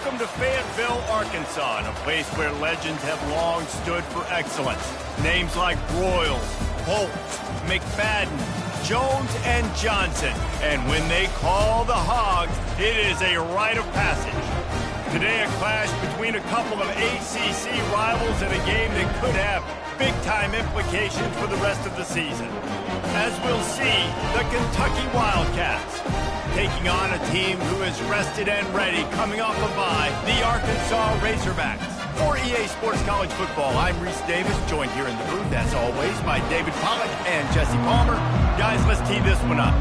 Welcome to Fayetteville, Arkansas, a place where legends have long stood for excellence. Names like Broyles, Bolts, McFadden, Jones, and Johnson. And when they call the Hogs, it is a rite of passage. Today, a clash between a couple of ACC rivals in a game that could have big-time implications for the rest of the season. As we'll see, the Kentucky Wildcats taking on a team who is rested and ready, coming off a bye, the Arkansas Razorbacks. For EA Sports College Football, I'm Reese Davis, joined here in the booth, as always, by David Pollack and Jesse Palmer. Guys, let's tee this one up.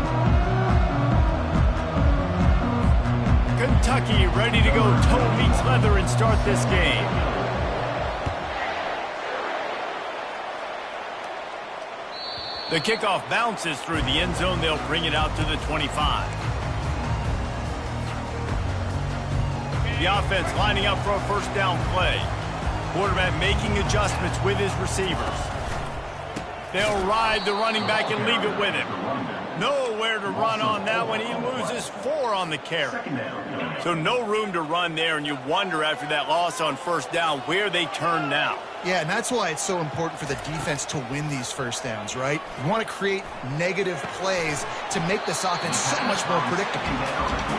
Kentucky ready to go toe meets leather and start this game. The kickoff bounces through the end zone. They'll bring it out to the 25. The offense lining up for a first down play. Quarterback making adjustments with his receivers. They'll ride the running back and leave it with him. Nowhere to run on that one. He loses 4 on the carry. So no room to run there, and you wonder after that loss on first down where they turn now. Yeah, and that's why it's so important for the defense to win these first downs, right? You want to create negative plays to make this offense so much more predictable.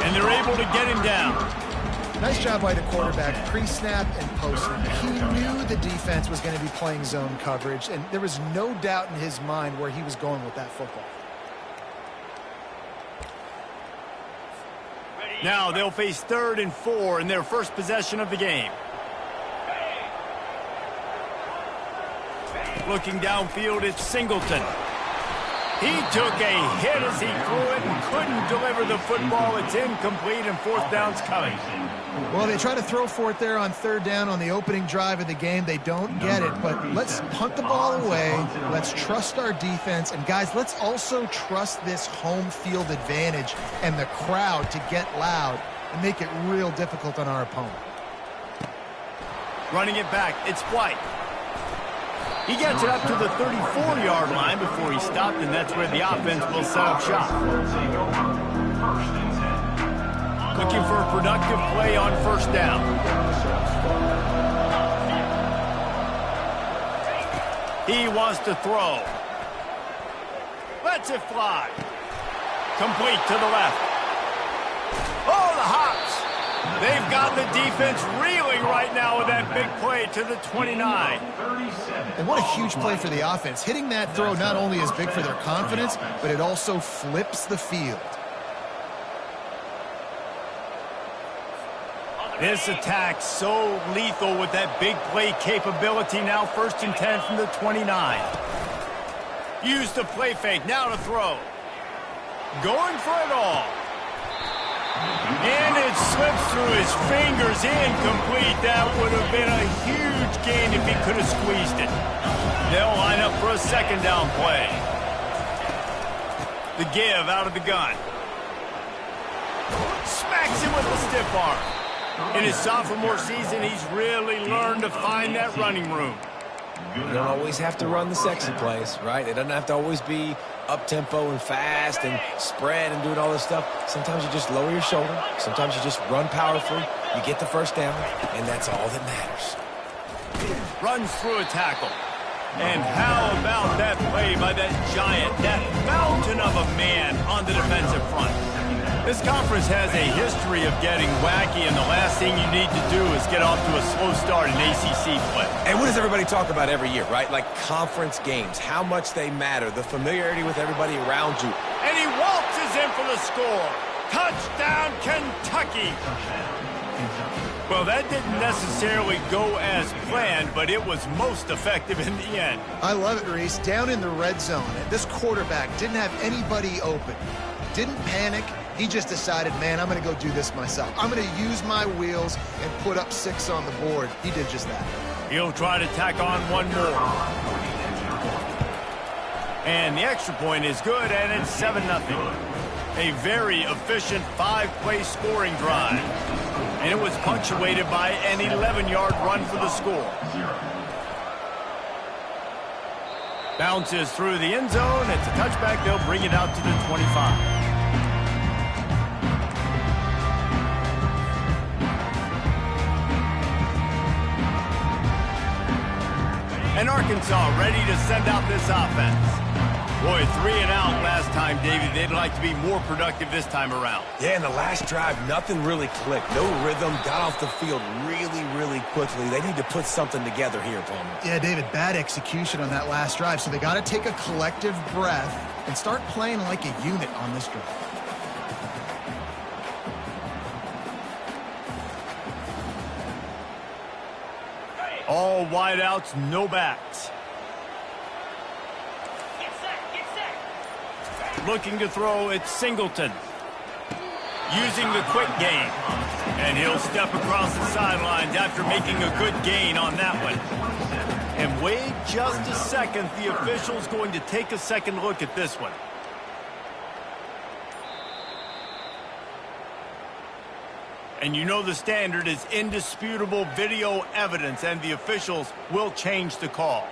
And they're able to get him down. Nice job by the quarterback, pre-snap and post-snap. He knew the defense was going to be playing zone coverage, and there was no doubt in his mind where he was going with that football. Now they'll face 3rd and 4 in their first possession of the game. Looking downfield, it's Singleton. He took a hit as he threw it and couldn't deliver the football. It's incomplete, and 4th down's coming. Well, they try to throw for it there on 3rd down on the opening drive of the game. They don't get it, but let's punt the ball away. Let's trust our defense. And, guys, let's also trust this home field advantage and the crowd to get loud and make it real difficult on our opponent. Running it back, it's White. He gets it up to the 34-yard line before he stopped, and that's where the offense will set up shop. Looking for a productive play on first down. He wants to throw. Lets it fly. Complete to the left. Oh, the hops. They've got the defense reeling right now with that big play to the 29. And what a huge play for the offense. Hitting that throw not only is big for their confidence, but it also flips the field. This attack so lethal with that big play capability. Now 1st and 10 from the 29. Use the play fake. Now to throw. Going for it all. And it slips through his fingers. Incomplete. That would have been a huge gain if he could have squeezed it. They'll line up for a 2nd down play. The give out of the gun. Smacks him with a stiff arm. In his sophomore season, he's really learned to find that running room. You don't always have to run the sexy plays, right? It doesn't have to always be up-tempo and fast and spread and doing all this stuff. Sometimes you just lower your shoulder. Sometimes you just run powerfully. You get the first down, and that's all that matters. Runs through a tackle. And how about that play by that giant, that mountain of a man on the defensive front? This conference has a history of getting wacky, and the last thing you need to do is get off to a slow start in ACC play. And what does everybody talk about every year, right? Like conference games, how much they matter, the familiarity with everybody around you. And he waltzes in for the score. Touchdown, Kentucky. Well, that didn't necessarily go as planned, but it was most effective in the end. I love it, Reese. Down in the red zone, this quarterback didn't have anybody open. Didn't panic. He just decided, man, I'm going to go do this myself. I'm going to use my wheels and put up 6 on the board. He did just that. He'll try to tack on one more. And the extra point is good, and it's 7-0. A very efficient 5-play scoring drive. And it was punctuated by an 11-yard run for the score. Bounces through the end zone. It's a touchback. They'll bring it out to the 25. And Arkansas ready to send out this offense. Boy, 3 and out last time, David. They'd like to be more productive this time around. Yeah, in the last drive, nothing really clicked. No rhythm, got off the field really, really quickly. They need to put something together here, Palmer. Yeah, David, bad execution on that last drive, so they got to take a collective breath and start playing like a unit on this drive. All wideouts, no backs. Looking to throw, it's Singleton. Using the quick game. And he'll step across the sidelines after making a good gain on that one. And wait just a second. The official's going to take a second look at this one. And you know the standard is indisputable video evidence, and the officials will change the call.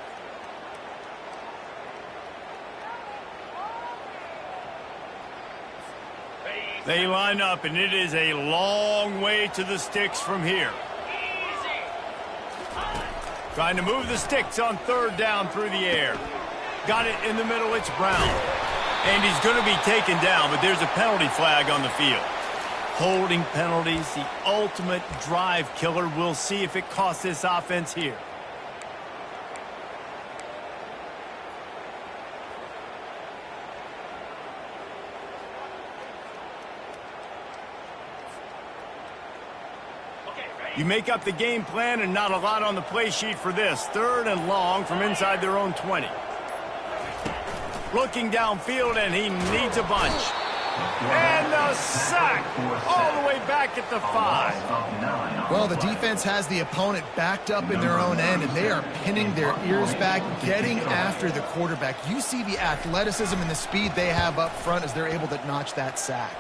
They line up, and it is a long way to the sticks from here. Trying to move the sticks on 3rd down through the air. Got it in the middle, it's Brown. And he's going to be taken down, but there's a penalty flag on the field. Holding penalties, the ultimate drive killer. We'll see if it costs this offense here. You make up the game plan, and not a lot on the play sheet for this. 3rd and long from inside their own 20. Looking downfield, and he needs a bunch. And the sack all the way back at the 5. Well, the defense has the opponent backed up in their own end, and they are pinning their ears back, getting after the quarterback. You see the athleticism and the speed they have up front as they're able to notch that sack.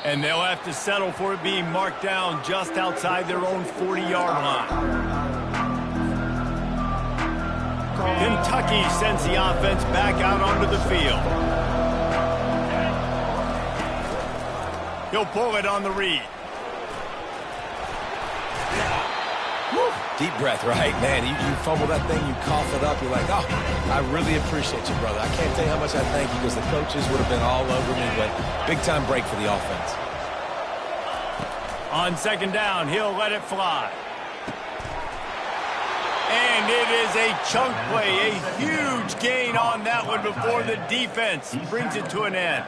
And they'll have to settle for it being marked down just outside their own 40-yard line. Kentucky sends the offense back out onto the field. He'll pull it on the read. Deep breath, right? Man, you fumble that thing, you cough it up, you're like, oh, I really appreciate you, brother. I can't tell you how much I thank you because the coaches would have been all over me, but big-time break for the offense. On 2nd down, he'll let it fly. And it is a chunk play, a huge gain on that one before the defense brings it to an end.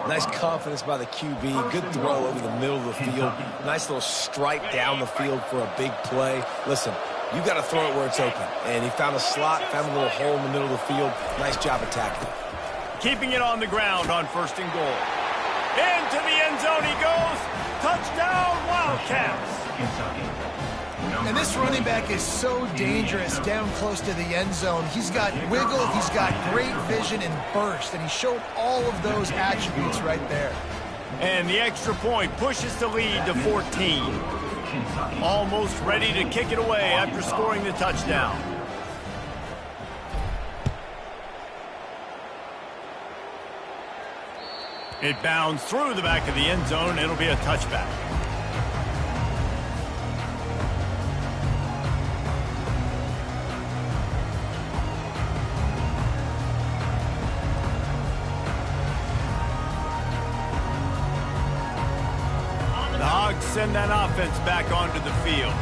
Nice confidence by the QB, good throw over the middle of the field, nice little strike down the field for a big play. Listen, you got to throw it where it's open. And he found a slot, found a little hole in the middle of the field. Nice job attacking. Keeping it on the ground on 1st and goal. Into the end zone he goes. Touchdown, Wildcats. And this running back is so dangerous down close to the end zone. He's got wiggle, he's got great vision and burst, and he showed all of those attributes right there. And the extra point pushes the lead to 14. Almost ready to kick it away after scoring the touchdown. It bounds through the back of the end zone. It'll be a touchback. The Hogs send that offense back onto the field.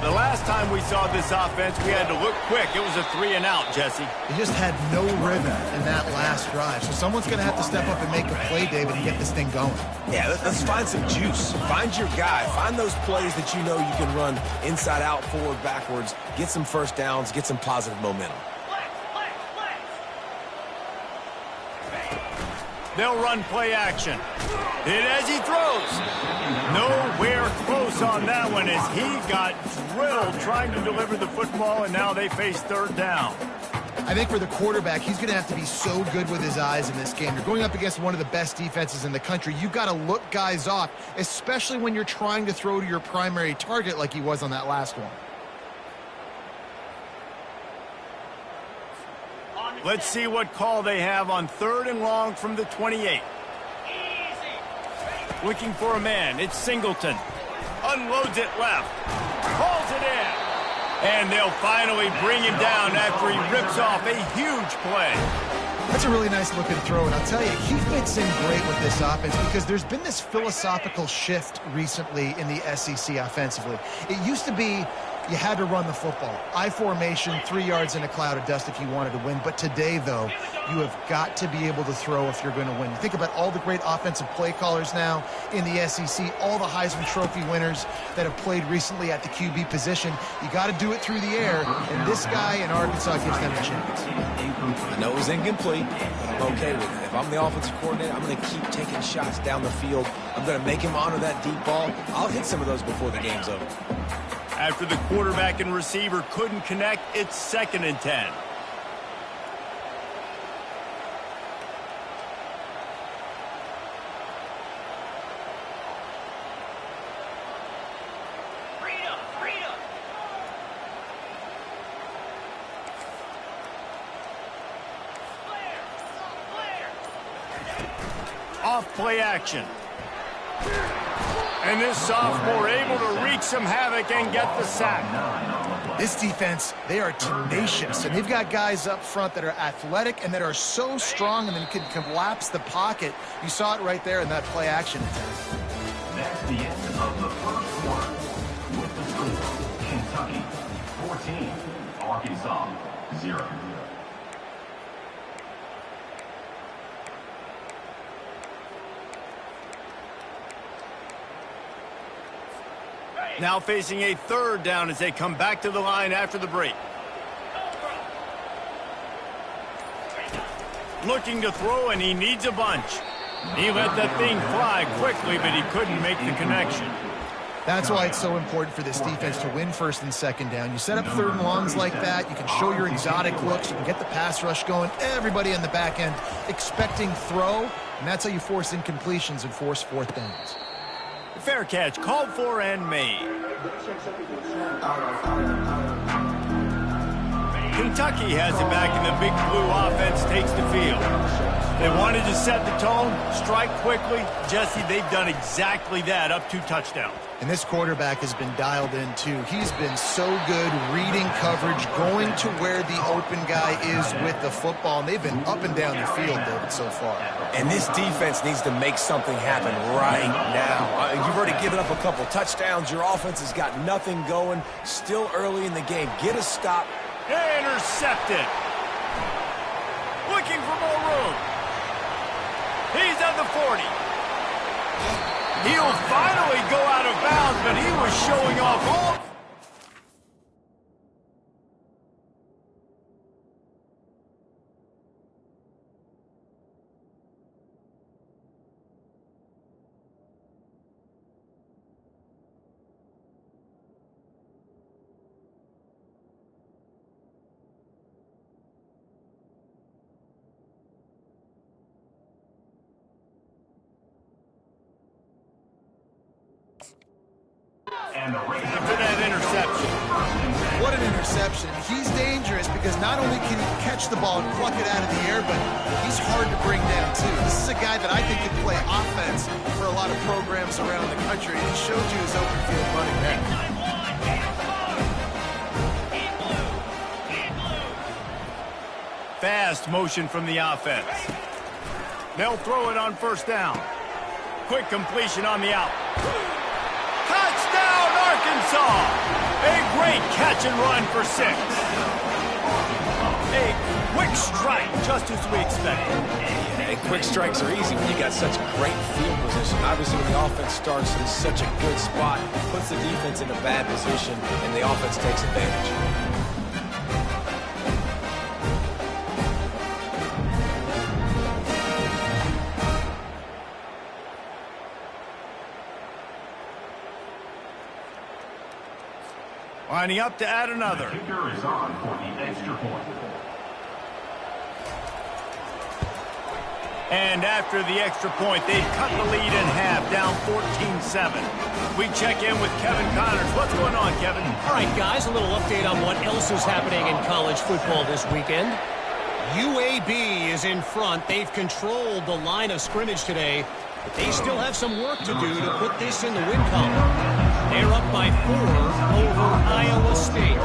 The last time we saw this offense, we had to look quick. It was a 3 and out, Jesse. They just had no rhythm in that last drive. So someone's going to have to step up and make a play, David, and get this thing going. Yeah, let's find some juice. Find your guy. Find those plays that you know you can run inside out, forward, backwards. Get some 1st downs. Get some positive momentum. They'll run play action. Hit as he throws. Nowhere close on that one as he got drilled trying to deliver the football, and now they face 3rd down. I think for the quarterback, he's going to have to be so good with his eyes in this game. You're going up against one of the best defenses in the country. You've got to look guys off, especially when you're trying to throw to your primary target like he was on that last one. Let's see what call they have on 3rd and long from the 28. Looking for a man. It's Singleton. Unloads it left. Calls it in. And they'll finally bring him down after he rips off a huge play. That's a really nice looking throw, and I'll tell you, he fits in great with this offense because there's been this philosophical shift recently in the SEC offensively. It used to be you had to run the football. I formation, 3 yards in a cloud of dust if you wanted to win. But today, though, you have got to be able to throw if you're going to win. You think about all the great offensive play callers now in the SEC, all the Heisman Trophy winners that have played recently at the QB position. You got to do it through the air, and this guy in Arkansas gives them a chance. I know it was incomplete, but I'm okay with it. If I'm the offensive coordinator, I'm going to keep taking shots down the field. I'm going to make him honor that deep ball. I'll hit some of those before the game's over. After the quarterback and receiver couldn't connect, it's 2nd and 10. Off play action. And this sophomore able to wreak some havoc and get the sack. This defense, they are tenacious, and they've got guys up front that are athletic and that are so strong and then can collapse the pocket. You saw it right there in that play action attempt. That's the end of the first quarter. With the score, Kentucky 14, Arkansas 0. Now facing a 3rd down as they come back to the line after the break. Looking to throw, and he needs a bunch. He let that thing fly quickly, but he couldn't make the connection. That's why it's so important for this defense to win 1st and 2nd down. You set up 3rd and longs like that, you can show your exotic looks, you can get the pass rush going, everybody on the back end expecting throw, and that's how you force incompletions and force 4th downs. Fair catch, called for and made. Kentucky has it back, and the Big Blue offense takes the field. They wanted to set the tone, strike quickly. Jesse, they've done exactly that, up 2 touchdowns. And this quarterback has been dialed in, too. He's been so good reading coverage, going to where the open guy is with the football. And they've been up and down the field, David, so far. And this defense needs to make something happen right now. You've already given up a couple touchdowns. Your offense has got nothing going. Still early in the game. Get a stop. Intercepted. Looking for more room. He's at the 40. He'll finally go out of bounds, but he was showing off all. After that interception. What an interception. He's dangerous because not only can he catch the ball and pluck it out of the air, but he's hard to bring down, too. This is a guy that I think can play offense for a lot of programs around the country, and he showed you his open field running there. Fast motion from the offense. They'll throw it on 1st down. Quick completion on the out. Touchdown, Arkansas! A great catch and run for 6. A quick strike, just as we expected. Yeah, quick strikes are easy when you got such great field position. Obviously, when the offense starts in such a good spot, puts the defense in a bad position, and the offense takes advantage. Lining up to add another. The kicker is on for the extra point. And after the extra point, they've cut the lead in half, down 14-7. We check in with Kevin Connors. What's going on, Kevin? All right, guys, a little update on what else is happening in college football this weekend. UAB is in front. They've controlled the line of scrimmage today, but they still have some work to do to put this in the win column. They're up by 4 over Iowa State.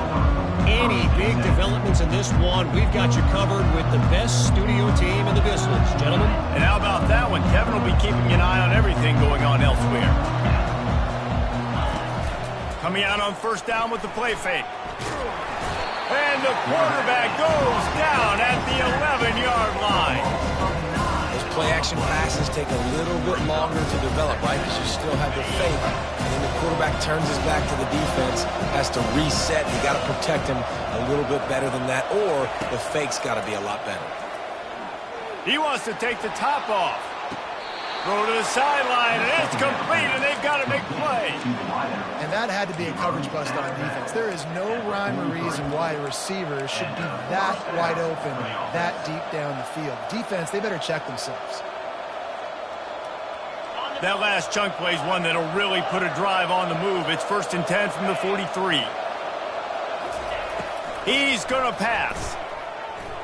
big developments in this one, we've got you covered with the best studio team in the business, gentlemen. And how about that one? Kevin will be keeping an eye on everything going on elsewhere. Coming out on first down with the play fake. And the quarterback goes down at the 11-yard line. Those play-action passes take a little bit longer to develop, right? Because you still have the fake. And then the quarterback turns his back to the defense, has to reset. You got to protect him a little bit better than that, or the fake's got to be a lot better. He wants to take the top off. Throw to the sideline, and it's complete, and they've got to make play. And that had to be a coverage bust on defense. There is no rhyme or reason why a receiver should be that wide open, that deep down the field. Defense, they better check themselves. That last chunk play is one that'll really put a drive on the move. It's 1st and 10 from the 43. He's going to pass.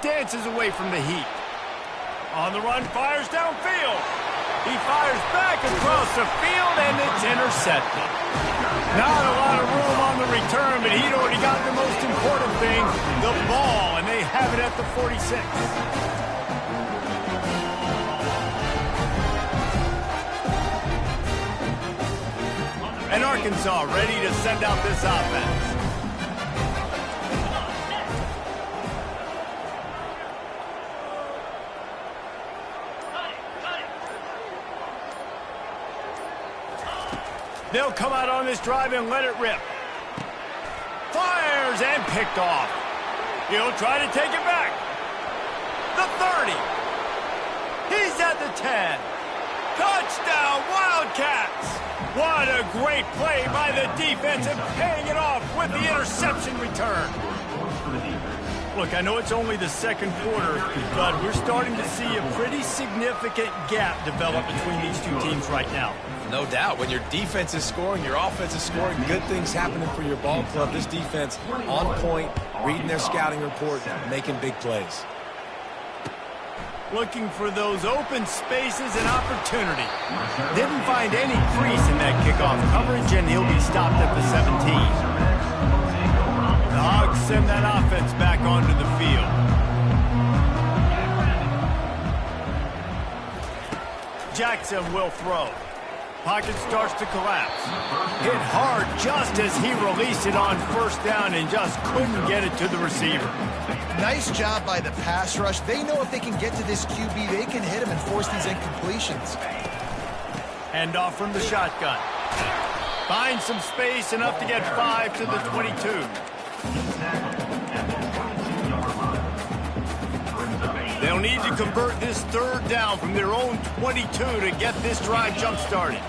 Dances away from the heat. On the run, fires downfield. He fires back across the field, and it's intercepted. Not a lot of room on the return, but he'd already got the most important thing, the ball, and they have it at the 46. And Arkansas ready to send out this offense. They'll come out on this drive and let it rip. Fires and picked off. He'll try to take it back. The 30. He's at the 10. Touchdown, Wildcats. What a great play by the defense and paying it off with the interception return. Look, I know it's only the second quarter, but we're starting to see a pretty significant gap develop between these two teams right now. No doubt. When your defense is scoring, your offense is scoring, good things happening for your ball club. This defense on point, reading their scouting report, making big plays. Looking for those open spaces and opportunity. Didn't find any crease in that kickoff coverage, and he'll be stopped at the 17. The Hogs send that offense back onto the field. Jackson will throw. Pocket starts to collapse. Hit hard just as he released it on first down and just couldn't get it to the receiver. Nice job by the pass rush. They know if they can get to this QB, they can hit him and force these incompletions. Hand off from the shotgun. Finds some space, enough to get 5 to the 22. They'll need to convert this third down from their own 22 to get this drive jump-started.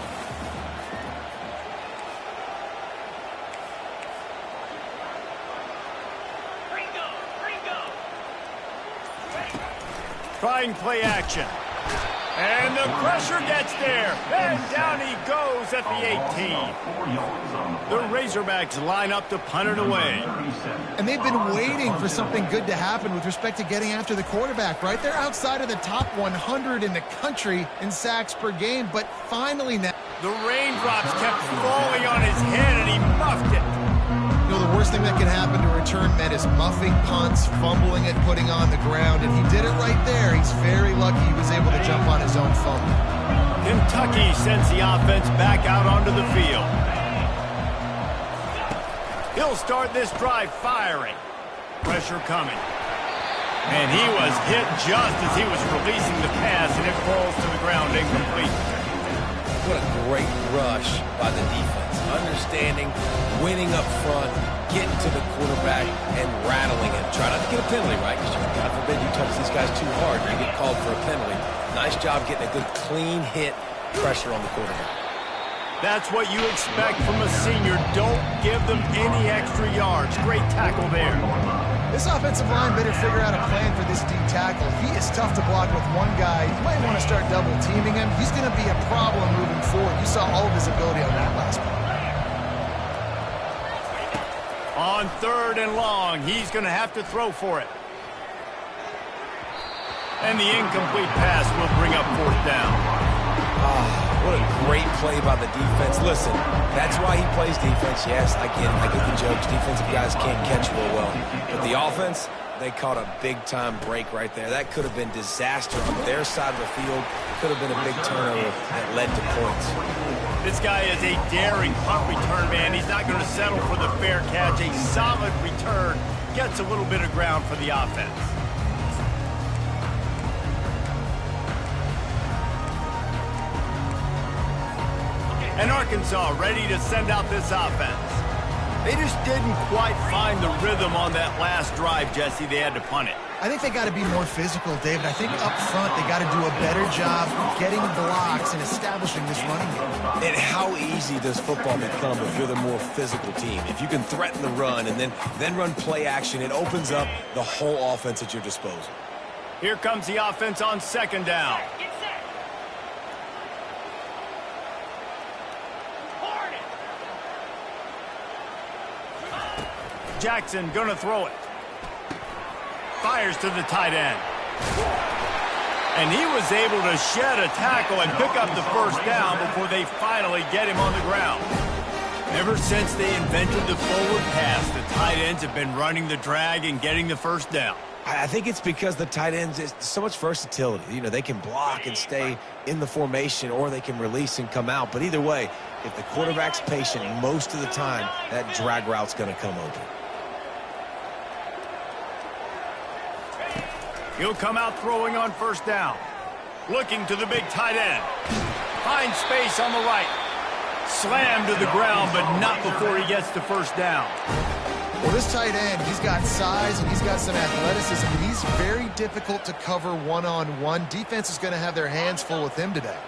Trying play action. And the pressure gets there. And down he goes at the 18. The Razorbacks line up to punt it away. And they've been waiting for something good to happen with respect to getting after the quarterback, right? They're outside of the top 100 in the country in sacks per game, but finally now. The raindrops kept falling on his head, and he muffed it. You know, the worst thing that can happen to return men is muffing punts, fumbling it, putting on the ground, and he did it right there. He's very lucky he was able to jump on his own fumble. Kentucky sends the offense back out onto the field. He'll start this drive firing. Pressure coming. And he was hit just as he was releasing the pass, and it falls to the ground incomplete. What a great rush by the defense. Understanding, winning up front, getting to the quarterback, and rattling him. Try not to get a penalty, right? Because God forbid you touch these guys too hard, you get called for a penalty. Nice job getting a good clean hit, pressure on the quarterback. That's what you expect from a senior. Don't give them any extra yards. Great tackle there. This offensive line better figure out a plan for this D tackle. He is tough to block with one guy. You might want to start double teaming him. He's going to be a problem moving forward. You saw all of his ability on that last play. On 3rd and long, he's going to have to throw for it. And the incomplete pass will bring up 4th down. What a great play by the defense. Listen, that's why he plays defense. Yes, I get it. I get the jokes. Defensive guys can't catch real well. But the offense, they caught a big-time break right there. That could have been disaster on their side of the field. Could have been a big turnover that led to points. This guy is a daring punt return man. He's not going to settle for the fair catch. A solid return gets a little bit of ground for the offense. And Arkansas ready to send out this offense. They just didn't quite find the rhythm on that last drive, Jesse. They had to punt it. I think they got to be more physical, David. I think up front they got to do a better job getting blocks and establishing this running game. And how easy does football become if you're the more physical team? If you can threaten the run and then run play action, it opens up the whole offense at your disposal. Here comes the offense on second down. Jackson gonna throw it. Fires to the tight end. And he was able to shed a tackle and pick up the first down before they finally get him on the ground. Ever since they invented the forward pass, the tight ends have been running the drag and getting the first down. I think it's because the tight ends is so much versatility. You know, they can block and stay in the formation, or they can release and come out. But either way, if the quarterback's patient, most of the time, that drag route's going to come open. He'll come out throwing on first down. Looking to the big tight end. Finds space on the right. Slammed to the ground, but not before he gets to first down. Well, this tight end, he's got size and he's got some athleticism. He's very difficult to cover one-on-one. Defense is going to have their hands full with him today.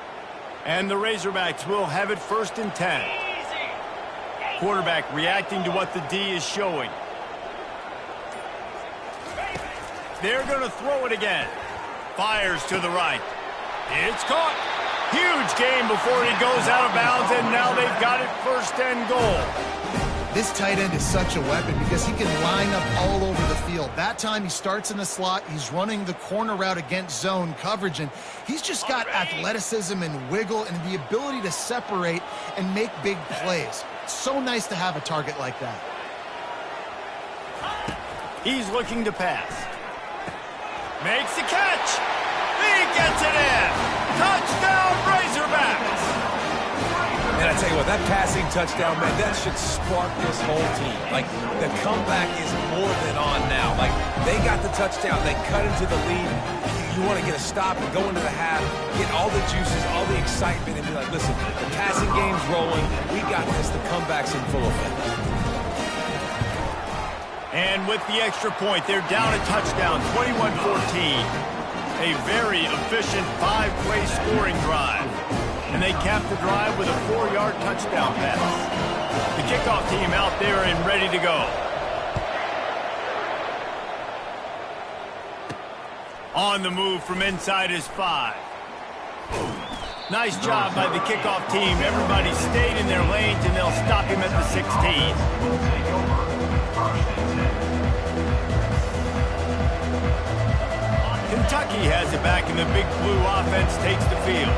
And the Razorbacks will have it 1st and 10. Quarterback reacting to what the D is showing. They're going to throw it again. Fires to the right. It's caught. Huge gain before he goes out of bounds, and now they've got it 1st and goal. This tight end is such a weapon because he can line up all over the field. That time he starts in the slot. He's running the corner route against zone coverage, and he's just got athleticism and wiggle and the ability to separate and make big plays. It's so nice to have a target like that. He's looking to pass. Makes the catch. He gets it in. Touchdown, Razorbacks. And I tell you what, that passing touchdown, man, that should spark this whole team. Like, the comeback is more than on now. Like, they got the touchdown. They cut into the lead. You want to get a stop and go into the half, get all the juices, all the excitement, and be like, listen, the passing game's rolling. We got this. The comeback's in full effect. And with the extra point, they're down a touchdown, 21-14. A very efficient 5-play scoring drive. And they cap the drive with a 4-yard touchdown pass. The kickoff team out there and ready to go. On the move from inside his 5. Nice job by the kickoff team. Everybody stayed in their lanes, and they'll stop him at the 16. Kentucky has it back, and the Big Blue offense takes the field.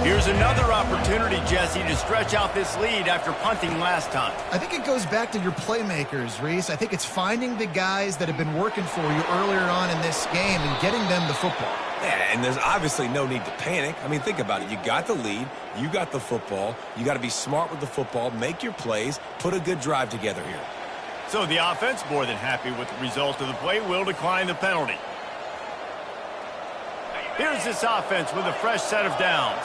Here's another opportunity, Jesse, to stretch out this lead after punting last time. I think it goes back to your playmakers, Reese. I think it's finding the guys that have been working for you earlier on in this game and getting them the football. Yeah, and there's obviously no need to panic. I mean, think about it. You got the lead. You got the football. You got to be smart with the football, make your plays, put a good drive together here. So the offense, more than happy with the result of the play, will decline the penalty. Here's this offense with a fresh set of downs.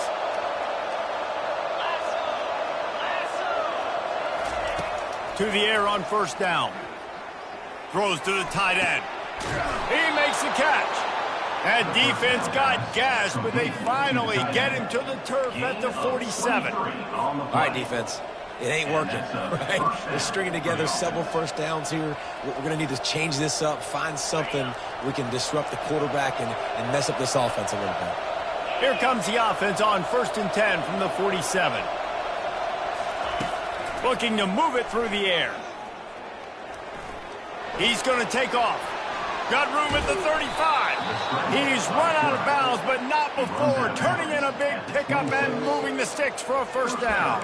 To the air on first down. Throws to the tight end. He makes the catch. That defense got gashed, but they finally get him to the turf at the 47. All right, defense. It ain't working, right? They're stringing together several first downs here. We're going to need to change this up, find something we can disrupt the quarterback and mess up this offense a little bit. Here comes the offense on 1st and 10 from the 47. Looking to move it through the air. He's going to take off. Got room at the 35. He's run out of bounds, but not before turning in a big pickup and moving the sticks for a first down.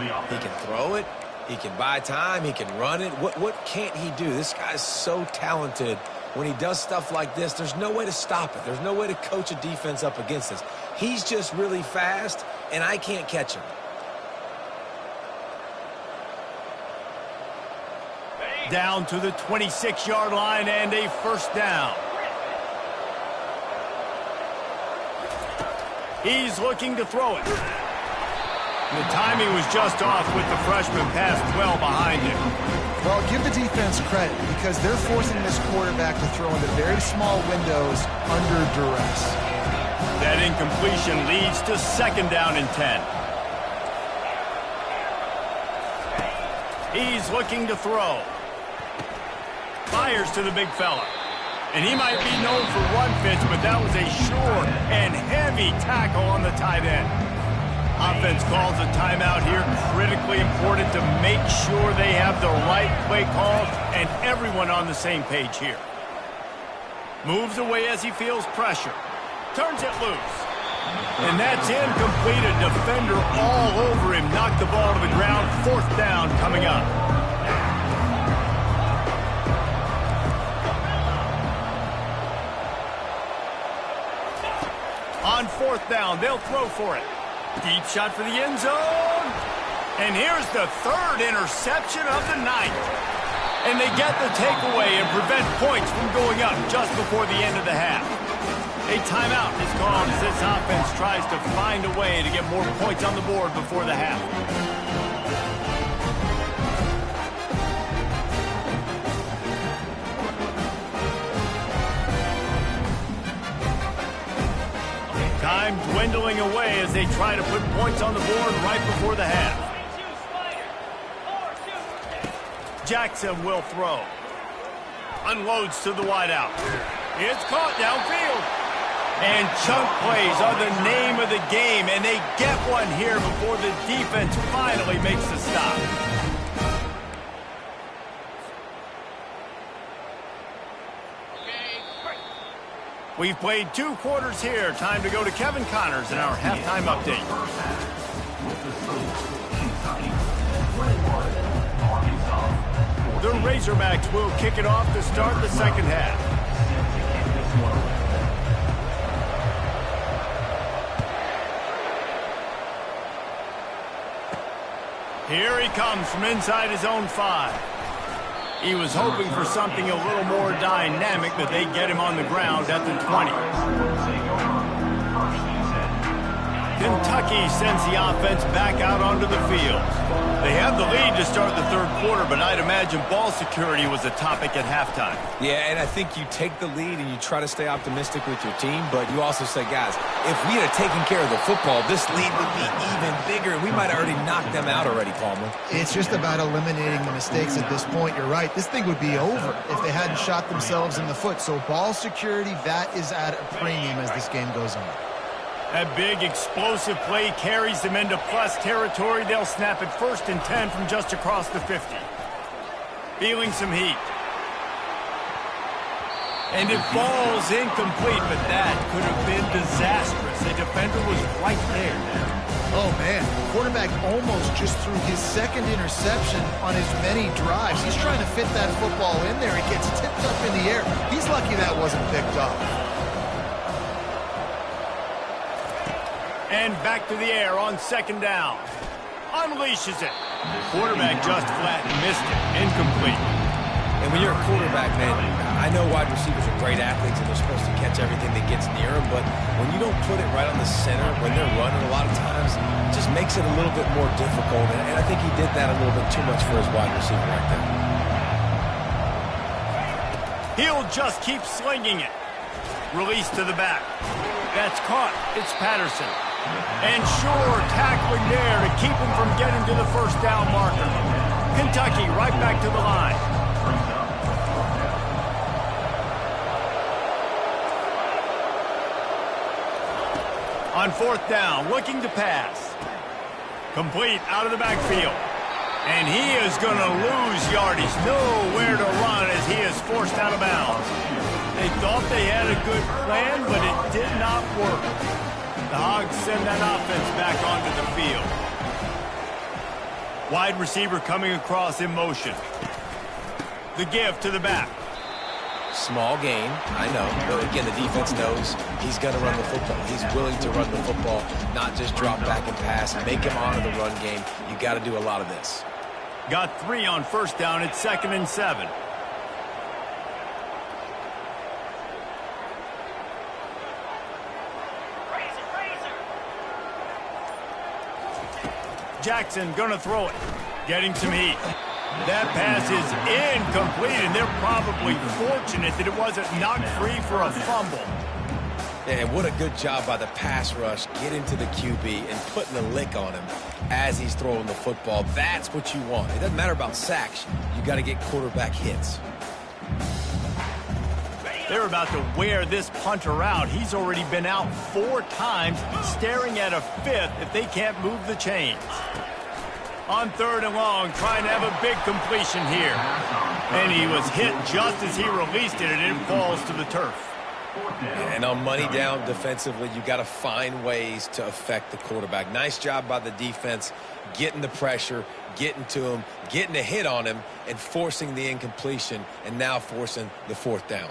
He can throw it. He can buy time. He can run it. What can't he do? This guy's so talented. When he does stuff like this, there's no way to stop it. There's no way to coach a defense up against this. He's just really fast, and I can't catch him. Down to the 26-yard line and a first down. He's looking to throw it. The timing was just off with the freshman pass well behind him. Well, give the defense credit because they're forcing this quarterback to throw into very small windows under duress. That incompletion leads to second down and 10. He's looking to throw. Fires to the big fella. And he might be known for run fits, but that was a sure and heavy tackle on the tight end. Offense calls a timeout here. Critically important to make sure they have the right play call and everyone on the same page here. Moves away as he feels pressure. Turns it loose. And that's incomplete. A defender all over him. Knocked the ball to the ground. Fourth down coming up. On fourth down, they'll throw for it. Deep shot for the end zone. And here's the third interception of the night. And they get the takeaway and prevent points from going up just before the end of the half. A timeout is called as this offense tries to find a way to get more points on the board before the half. Time dwindling away as they try to put points on the board right before the half. Jackson will throw. Unloads to the wideout. It's caught downfield. And chunk plays are the name of the game, and they get one here before the defense finally makes the stop. We've played 2 quarters here. Time to go to Kevin Connors in our halftime update. The Razorbacks will kick it off to start the second half. Here he comes from inside his own 5. He was hoping for something a little more dynamic, but they get him on the ground at the 20. Kentucky sends the offense back out onto the field. They have the lead to start the third quarter, but I'd imagine ball security was a topic at halftime. Yeah, and I think you take the lead and you try to stay optimistic with your team, but you also say, guys, if we had taken care of the football, this lead would be even bigger, and we might have already knocked them out already, Palmer. It's just about eliminating the mistakes at this point. You're right. This thing would be over if they hadn't shot themselves in the foot. So ball security, that is at a premium as this game goes on. That big explosive play carries them into plus territory. They'll snap it 1st and 10 from just across the 50. Feeling some heat. And it falls incomplete, but that could have been disastrous. The defender was right there. Oh, man. Quarterback almost just threw his second interception on as many drives. He's trying to fit that football in there. It gets tipped up in the air. He's lucky that wasn't picked up. And back to the air on second down. Unleashes it. Quarterback just flat missed it. Incomplete. And when you're a quarterback, man, I know wide receivers are great athletes and they're supposed to catch everything that gets near them, but when you don't put it right on the center, when they're running a lot of times, it just makes it a little bit more difficult. And I think he did that a little bit too much for his wide receiver right there. He'll just keep slinging it. Release to the back. That's caught. It's Patterson. And sure, tackling there to keep him from getting to the first down marker. Kentucky right back to the line. On fourth down, looking to pass. Complete out of the backfield. And he is going to lose yardage. Nowhere to run as he is forced out of bounds. They thought they had a good plan, but it did not work. The Hogs send that offense back onto the field. Wide receiver coming across in motion. The give to the back. Small gain, I know. But again, the defense knows he's going to run the football. He's willing to run the football, not just drop back and pass. Make him honor the run game. You got to do a lot of this. Got 3 on first down. It's 2nd and 7. Jackson gonna throw it. Getting some heat. That pass is incomplete, and they're probably fortunate that it wasn't knocked free for a fumble. Yeah, and what a good job by the pass rush getting to the QB and putting a lick on him as he's throwing the football. That's what you want. It doesn't matter about sacks. You got to get quarterback hits. They're about to wear this punter out. He's already been out 4 times, staring at a 5th if they can't move the chains. On 3rd and long, trying to have a big completion here. And he was hit just as he released it, and it falls to the turf. And on money down defensively, you got to find ways to affect the quarterback. Nice job by the defense, getting the pressure, getting to him, getting a hit on him, and forcing the incompletion, and now forcing the 4th down.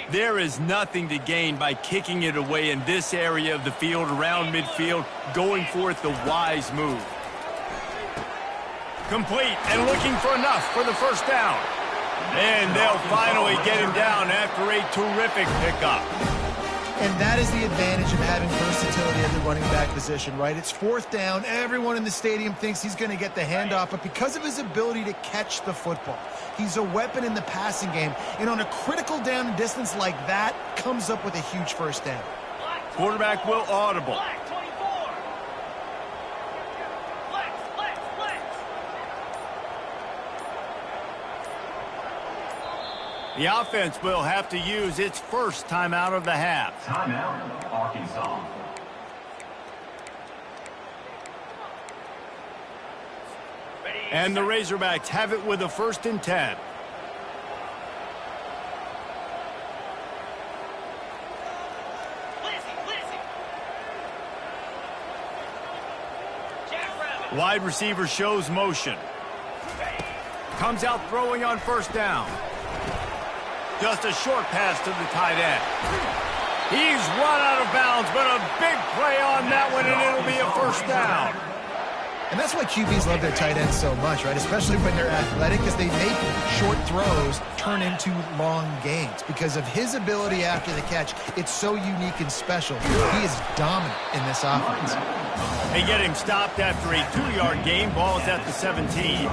There is nothing to gain by kicking it away in this area of the field, around midfield, going for it the wise move. Complete and looking for enough for the first down. And they'll finally get him down after a terrific pickup. And that is the advantage of having versatility at the running back position, right? It's 4th down. Everyone in the stadium thinks he's going to get the handoff, but because of his ability to catch the football, he's a weapon in the passing game. And on a critical down and distance like that, comes up with a huge first down. Quarterback will audible. The offense will have to use its first timeout of the half. Timeout, Arkansas. And the Razorbacks have it with a 1st and 10. Wide receiver shows motion. Comes out throwing on 1st down. Just a short pass to the tight end. He's run out of bounds, but a big play on that one, and it'll be a 1st down. And that's why QBs love their tight ends so much, right? Especially when they're athletic, because they make short throws turn into long gains. Because of his ability after the catch, it's so unique and special. He is dominant in this offense. They get him stopped after a 2-yard gain. Ball is at the 17.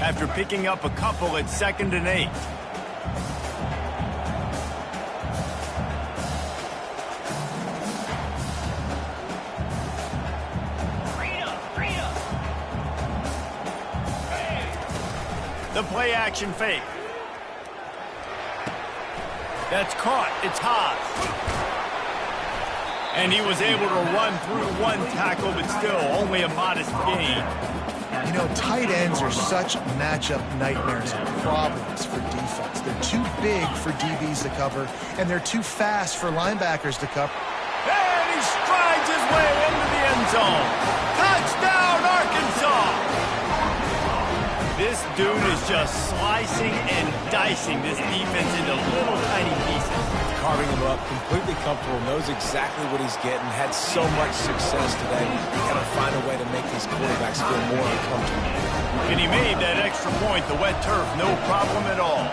After picking up a couple, it's 2nd and 8. The play action fake. That's caught. It's hot. And he was able to run through 1 tackle, but still only a modest gain. You know, tight ends are such matchup nightmares and problems for defense. They're too big for DBs to cover, and they're too fast for linebackers to cover. And he strides his way into the end zone. Touchdown, Arkansas! This dude is just slicing and dicing this defense into little tiny pieces. Carving him up, completely comfortable, knows exactly what he's getting, had so much success today. You got to find a way to make these quarterbacks feel more uncomfortable. And he made that extra point, the wet turf, no problem at all.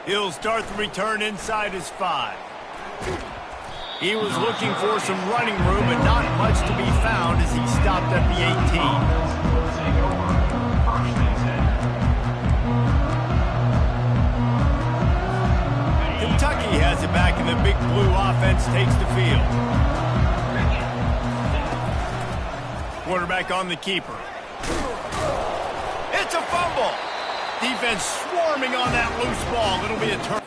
He'll start the return inside his 5. He was looking for some running room, but not much to be found as he stopped at the 18. Kentucky has it back, and the big blue offense takes the field. Quarterback on the keeper. It's a fumble. Defense swarming on that loose ball. It'll be a turn.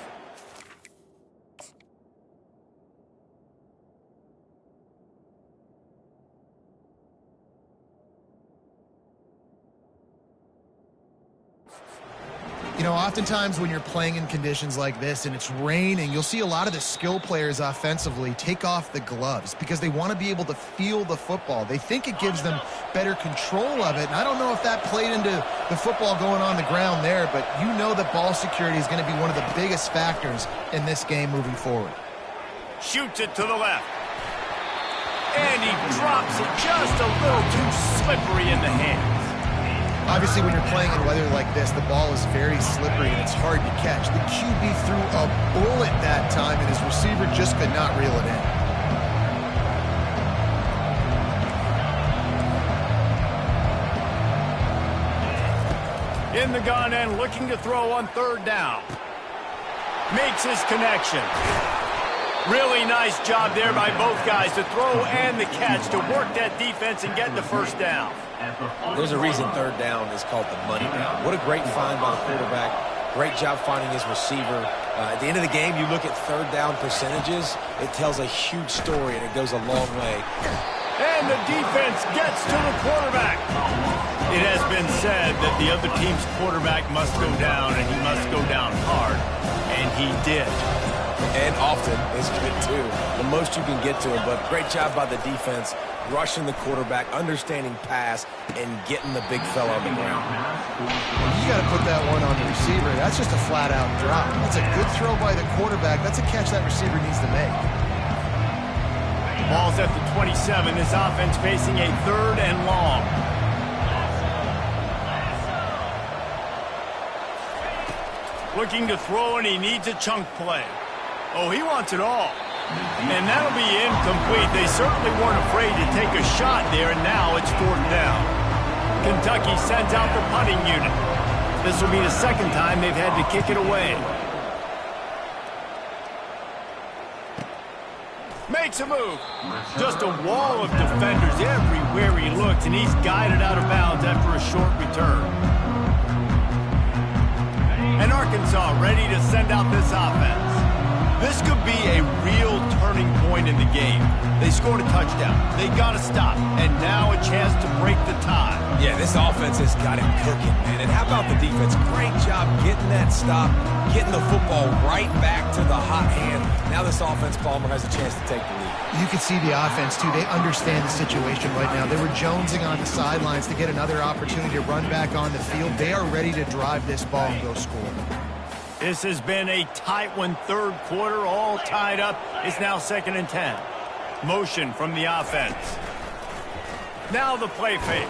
You know, oftentimes when you're playing in conditions like this and it's raining, you'll see a lot of the skill players offensively take off the gloves because they want to be able to feel the football. They think it gives them better control of it, and I don't know if that played into the football going on the ground there, but you know that ball security is going to be one of the biggest factors in this game moving forward. Shoots it to the left. And he drops it just a little too slippery in the hands. Obviously, when you're playing in weather like this, the ball is very slippery and it's hard to catch. The QB threw a bullet that time, and his receiver just could not reel it in. In the gun and looking to throw on third down. Makes his connection. Really nice job there by both guys to throw and the catch to work that defense and get the first down. There's a reason third down is called the money down. What a great find by the quarterback. Great job finding his receiver. At the end of the game, you look at third down percentages. It tells a huge story, and it goes a long way. And the defense gets to the quarterback. It has been said that the other team's quarterback must go down, and he must go down hard. And he did. And often is good, too. The most you can get to him, but great job by the defense, rushing the quarterback, understanding pass, and getting the big fella on the ground. You got to put that one on the receiver. That's just a flat-out drop. That's a good throw by the quarterback. That's a catch that receiver needs to make. Ball's at the 27. This offense facing a third and long. Looking to throw, and he needs a chunk play. Oh, he wants it all. And that'll be incomplete. They certainly weren't afraid to take a shot there, and now it's fourth down. Kentucky sends out the punting unit. This will be the second time they've had to kick it away. Makes a move. Just a wall of defenders everywhere he looked, and he's guided out of bounds after a short return. And Arkansas ready to send out this offense. This could be a real turning point in the game. They scored a touchdown. They got to stop. And now a chance to break the tie. Yeah, this offense has got it cooking, man. And how about the defense? Great job getting that stop, getting the football right back to the hot hand. Now this offense, Palmer, has a chance to take the lead. You can see the offense, too. They understand the situation right now. They were jonesing on the sidelines to get another opportunity to run back on the field. They are ready to drive this ball and go score. This has been a tight one, third quarter, all tied up. It's now 2nd and 10. Motion from the offense. Now the play fake.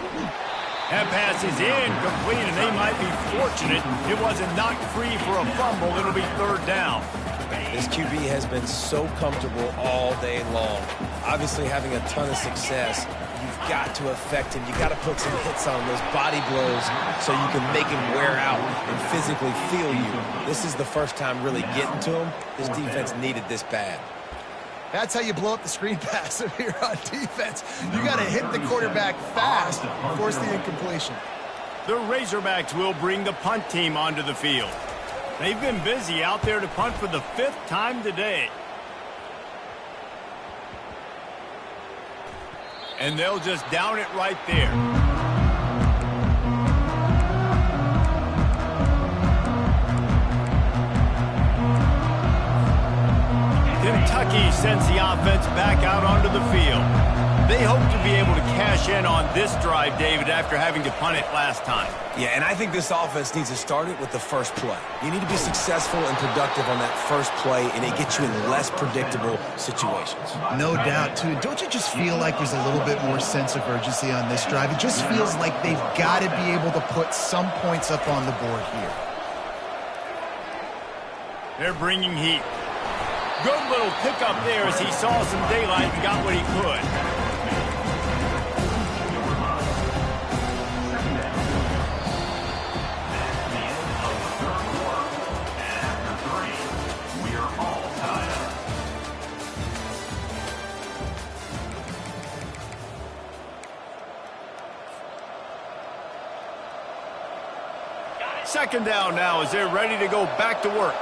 That pass is incomplete, and they might be fortunate it wasn't knocked free for a fumble. It'll be third down. This QB has been so comfortable all day long. Obviously having a ton of success. You've got to affect him. You've got to put some hits on those body blows so you can make him wear out and physically feel you. This is the first time really getting to him. This defense needed this bad. That's how you blow up the screen pass if you're on defense. You got to hit the quarterback fast and force the incompletion. The Razorbacks will bring the punt team onto the field. They've been busy out there to punt for the 5th time today. And they'll just down it right there. Kentucky sends the offense back out onto the field. They hope to be able to cash in on this drive, David, after having to punt it last time. Yeah, and I think this offense needs to start it with the first play. You need to be successful and productive on that first play, and it gets you in less predictable situations. No doubt, too. Don't you just feel like there's a little bit more sense of urgency on this drive? It just feels like they've got to be able to put some points up on the board here. They're bringing heat. Good little pickup there as he saw some daylight and got what he could. Second down now as they're ready to go back to work.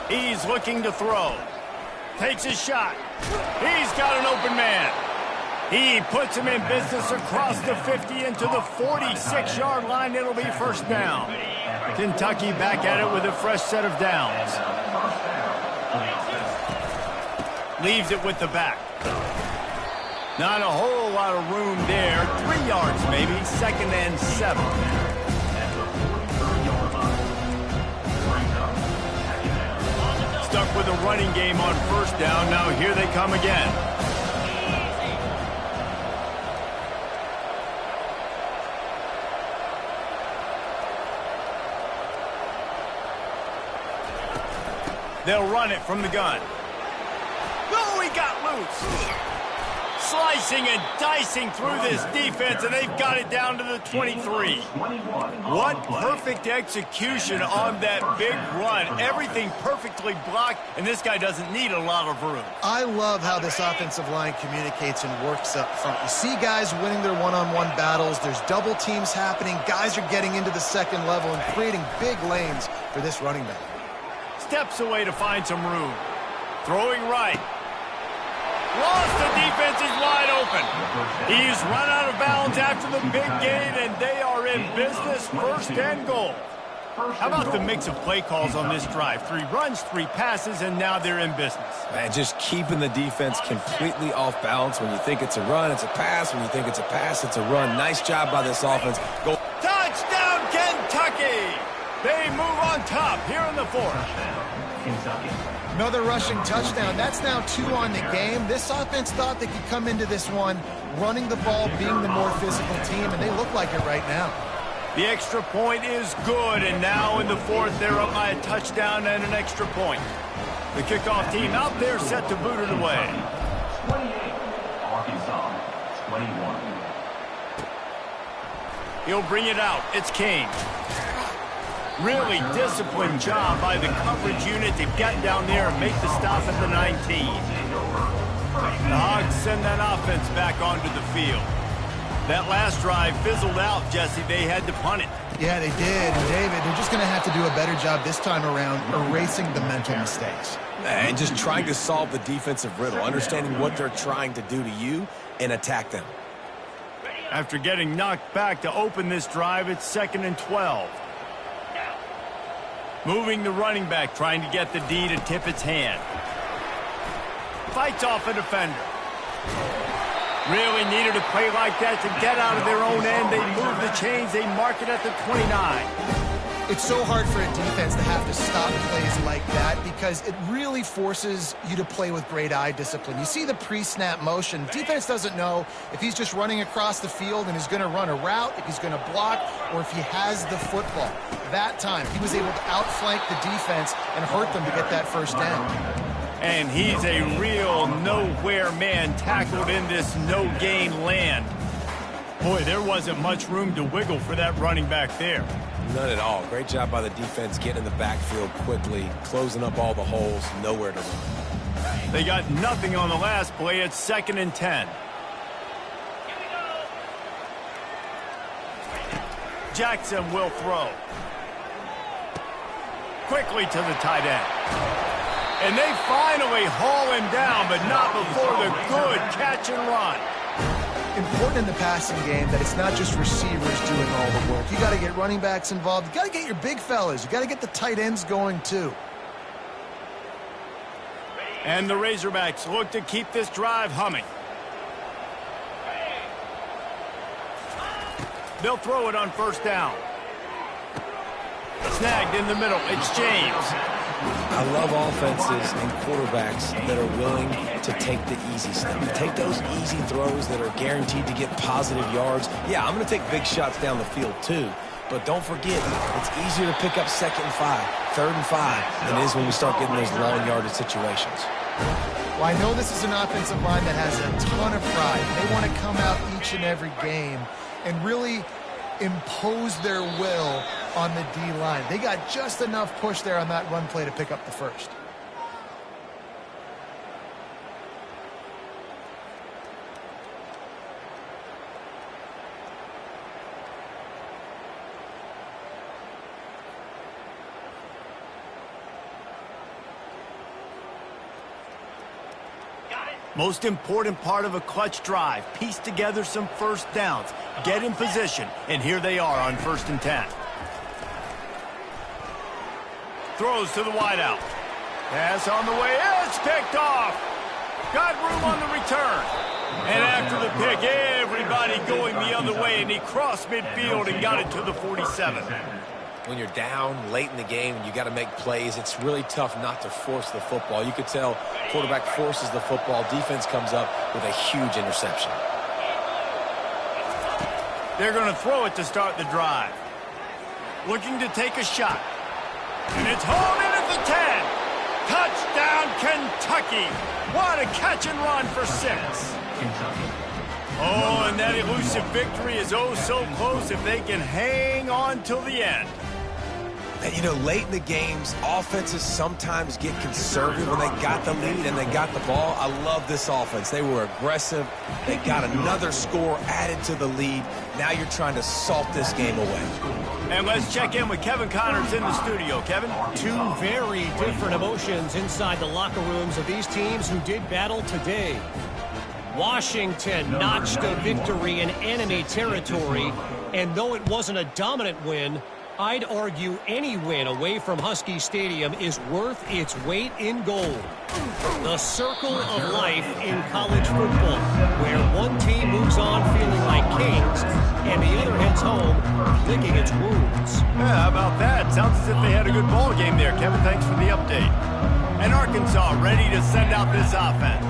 He's looking to throw. Takes his shot. He's got an open man. He puts him in business across the 50 into the 46-yard line. It'll be first down. Kentucky back at it with a fresh set of downs. Leaves it with the back. Not a whole lot of room there. 3 yards maybe. 2nd and 7. Stuck with a running game on first down. Now here they come again. They'll run it from the gun. Oh, he got loose. Slicing and dicing through this defense, and they've got it down to the 23. What perfect execution on that big run. Everything perfectly blocked, and this guy doesn't need a lot of room. I love how this offensive line communicates and works up front. You see guys winning their one-on-one battles. There's double teams happening. Guys are getting into the second level and creating big lanes for this running back. Steps away to find some room. Throwing right. Lost, the defense is wide open. He's run out of bounds after the big gain, and they are in business, 1st and goal. How about the mix of play calls on this drive? 3 runs, 3 passes, and now they're in business. Man, just keeping the defense completely off balance. When you think it's a run, it's a pass. When you think it's a pass, it's a run. Nice job by this offense. Go. Touchdown, Kentucky! They move on top here in the 4th. Another rushing touchdown. That's now 2 on the game. This offense thought they could come into this one running the ball, being the more physical team, and they look like it right now. The extra point is good, and now in the 4th, they're up by a touchdown and an extra point. The kickoff team out there set to boot it away. 28, Arkansas, 21. He'll bring it out. It's King. Really disciplined job by the coverage unit to get down there and make the stop at the 19. The Hogs send that offense back onto the field. That last drive fizzled out, Jesse. They had to punt it. Yeah, they did. And David, they're just going to have to do a better job this time around erasing the mental mistakes. And just trying to solve the defensive riddle, understanding what they're trying to do to you and attack them. After getting knocked back to open this drive, it's 2nd and 12. Moving the running back, trying to get the D to tip its hand. Fights off a defender. Really needed a play like that to get out of their own end. They move the chains. They mark it at the 29. It's so hard for a defense to have to stop plays like that because it really forces you to play with great eye discipline. You see the pre-snap motion. Defense doesn't know if he's just running across the field and is going to run a route, if he's going to block, or if he has the football. That time, he was able to outflank the defense and hurt them to get that first down. And he's a real nowhere man tackled in this no-gain land. Boy, there wasn't much room to wiggle for that running back there. None at all. Great job by the defense getting in the backfield quickly, closing up all the holes, nowhere to run. They got nothing on the last play. It's 2nd and 10. Jackson will throw. Quickly to the tight end. And they finally haul him down, but not before the good catch and run. Important in the passing game that it's not just receivers doing all the work. You got to get running backs involved. You got to get your big fellas. You got to get the tight ends going too. And the Razorbacks look to keep this drive humming. They'll throw it on first down. Snagged in the middle. It's James. I love offenses and quarterbacks that are willing to take the easy step. Take those easy throws that are guaranteed to get positive yards. Yeah, I'm going to take big shots down the field too. But don't forget, it's easier to pick up 2nd and 5, 3rd and 5 than it is when we start getting those long yardage situations. Well, I know this is an offensive line that has a ton of pride. They want to come out each and every game and really impose their will on the D-line. They got just enough push there on that run play to pick up the first. Most important part of a clutch drive. Piece together some first downs. Get in position. And here they are on 1st and 10. Throws to the wideout. Pass on the way. It's picked off. Got room on the return. And after the pick, everybody going the other way, and he crossed midfield and got it to the 47. When you're down late in the game and you got to make plays, it's really tough not to force the football. You could tell quarterback forces the football. Defense comes up with a huge interception. They're going to throw it to start the drive. Looking to take a shot. And it's hauled in at the 10. Touchdown, Kentucky. What a catch and run for 6. Oh, and that elusive victory is oh so close if they can hang on till the end. And, you know, late in the games, offenses sometimes get conservative when they got the lead and they got the ball. I love this offense. They were aggressive. They got another score added to the lead. Now you're trying to salt this game away. And let's check in with Kevin Connors in the studio. Kevin? Two very different emotions inside the locker rooms of these teams who did battle today. Washington notched a victory in enemy territory, and though it wasn't a dominant win, I'd argue any win away from Husky Stadium is worth its weight in gold. The circle of life in college football, where one team moves on feeling like kings, and the other heads home licking its wounds. Yeah, how about that? Sounds as if they had a good ball game there, Kevin. Thanks for the update. And Arkansas ready to send out this offense.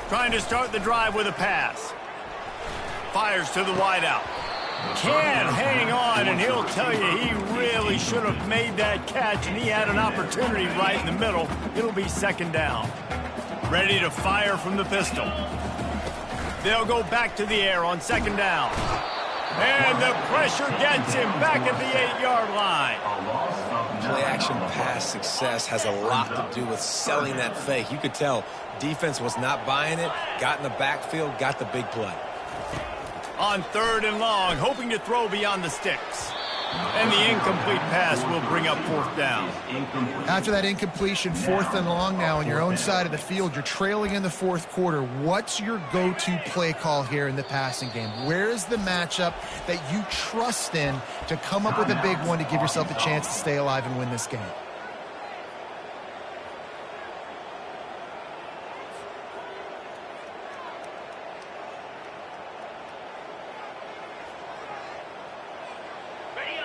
Trying to start the drive with a pass. Fires to the wideout. Can hang on, and he'll tell you he really should have made that catch, and he had an opportunity right in the middle. It'll be 2nd down. Ready to fire from the pistol. They'll go back to the air on 2nd down. And the pressure gets him back at the 8-yard line. Play-action pass success has a lot to do with selling that fake. You could tell defense was not buying it, got in the backfield, got the big play. On 3rd and long, hoping to throw beyond the sticks. And the incomplete pass will bring up 4th down. After that incompletion, 4th and long now on your own side of the field. You're trailing in the 4th quarter. What's your go-to play call here in the passing game? Where is the matchup that you trust in to come up with a big one to give yourself a chance to stay alive and win this game?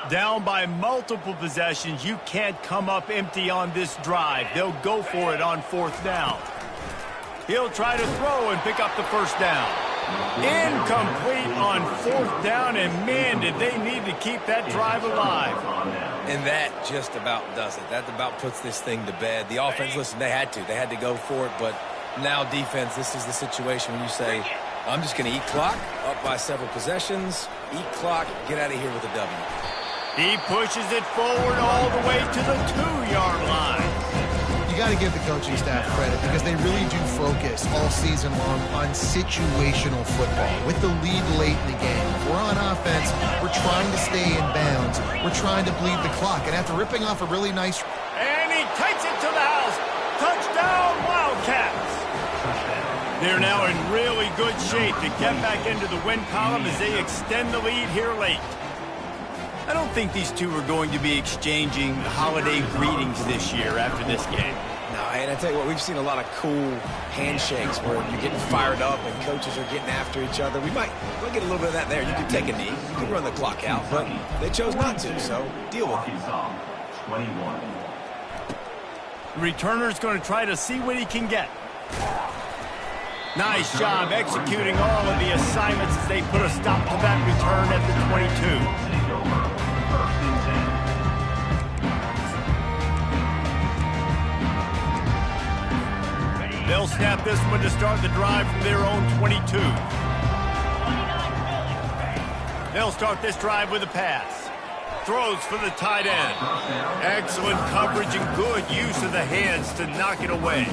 Down by multiple possessions, you can't come up empty on this drive. They'll go for it on 4th down. He'll try to throw and pick up the 1st down. Incomplete on 4th down, and man, did they need to keep that drive alive. And that just about does it. That about puts this thing to bed. The offense, listen, they had to go for it, but now defense, this is the situation when you say, I'm just going to eat clock, up by several possessions, eat clock, get out of here with a W. He pushes it forward all the way to the 2-yard line. You got to give the coaching staff credit because they really do focus all season long on situational football. With the lead late in the game, if we're on offense, we're trying to stay in bounds. We're trying to bleed the clock. And after ripping off a really nice... And he takes it to the house. Touchdown, Wildcats. They're now in really good shape to get back into the win column as they extend the lead here late. I don't think these two are going to be exchanging holiday greetings this year after this game. No, and I tell you what, we've seen a lot of cool handshakes where you're getting fired up and coaches are getting after each other. We'll get a little bit of that there. You could take a knee, you could run the clock out, but they chose not to, so deal with it. The returner's going to try to see what he can get. Nice job executing all of the assignments as they put a stop to that return at the 22. They'll snap this one to start the drive from their own 22. They'll start this drive with a pass. Throws for the tight end. Excellent coverage and good use of the hands to knock it away.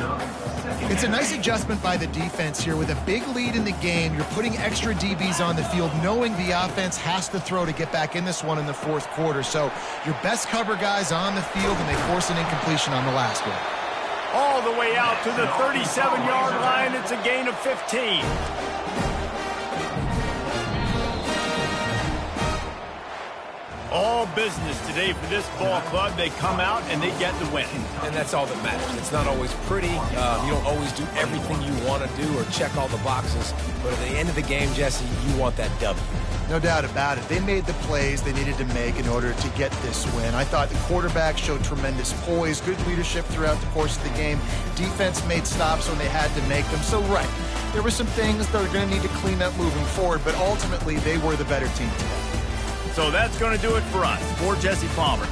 It's a nice adjustment by the defense here. With a big lead in the game, you're putting extra DBs on the field, knowing the offense has to throw to get back in this one in the 4th quarter. So your best cover guys on the field, and they force an incompletion on the last one. All the way out to the 37-yard line. It's a gain of 15. All business today for this ball club. They come out and they get the win. And that's all that matters. It's not always pretty. You don't always do everything you want to do or check all the boxes. But at the end of the game, Jesse, you want that W. No doubt about it. They made the plays they needed to make in order to get this win. I thought the quarterback showed tremendous poise, good leadership throughout the course of the game. Defense made stops when they had to make them. So, right, there were some things they're going to need to clean up moving forward, but ultimately they were the better team today. So that's going to do it for us. For Jesse Palmer,